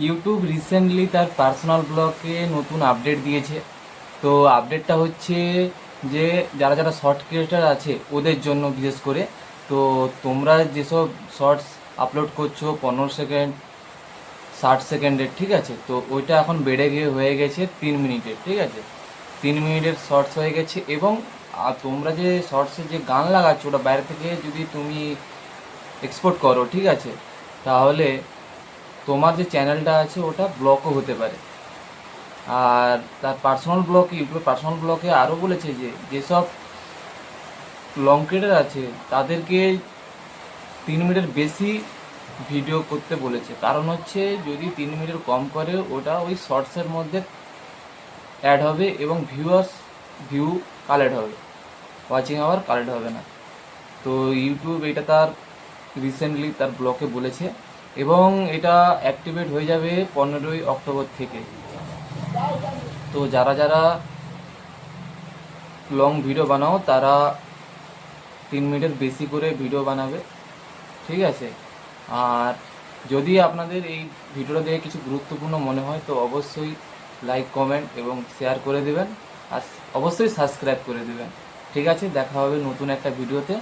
YouTube recently তার personal ব্লগে নতুন আপডেট দিয়েছে। তো আপডেটটা হচ্ছে যে যারা যারা শর্ট ক্রিয়েটার আছে ওদের জন্য বিশেষ করে। তো তোমরা যেসব শর্টস আপলোড করছো 15 সেকেন্ড 60 সেকেন্ডের, ঠিক আছে, তো ওইটা এখন বেড়ে গিয়ে হয়ে গেছে 3 মিনিটের, ঠিক আছে। 3 মিনিটের শর্টস হয়ে গেছে। এবং তোমরা যে শর্টসে যে গান লাগাচ্ছ ওটা বাইরে থেকে যদি তুমি এক্সপোর্ট করো, ঠিক আছে, তাহলে তোমার যে চ্যানেলটা আছে ওটা ব্লকও হতে পারে। আর তার পার্সোনাল ব্লগে, ইউটিউবের পার্সোনাল ব্লগে আরও বলেছে যে যেসব লং ক্রিয়েটার আছে তাদেরকে 3 মিনিটের বেশি ভিডিও করতে বলেছে। কারণ হচ্ছে যদি 3 মিনিটের কম করে ওটা ওই শর্টসের মধ্যে অ্যাড হবে এবং ভিউ কালেক্ট হবে, ওয়াচিং আওয়ার কালেক্ট হবে না। তো ইউটিউব এটা তার রিসেন্টলি তার ব্লকে বলেছে এবং এটা অ্যাক্টিভেট হয়ে যাবে 15ই অক্টোবর থেকে। তো যারা যারা লং ভিডিও বানাও তারা 3 মিনিটের বেশি করে ভিডিও বানাবে, ঠিক আছে। আর যদি আপনাদের এই ভিডিওটা দেখে কিছু গুরুত্বপূর্ণ মনে হয় তো অবশ্যই লাইক কমেন্ট এবং শেয়ার করে দেবেন। আর অবশ্যই সাবস্ক্রাইব করে দেবেন। ঠিক আছে, দেখা হবে নতুন একটা ভিডিওতে।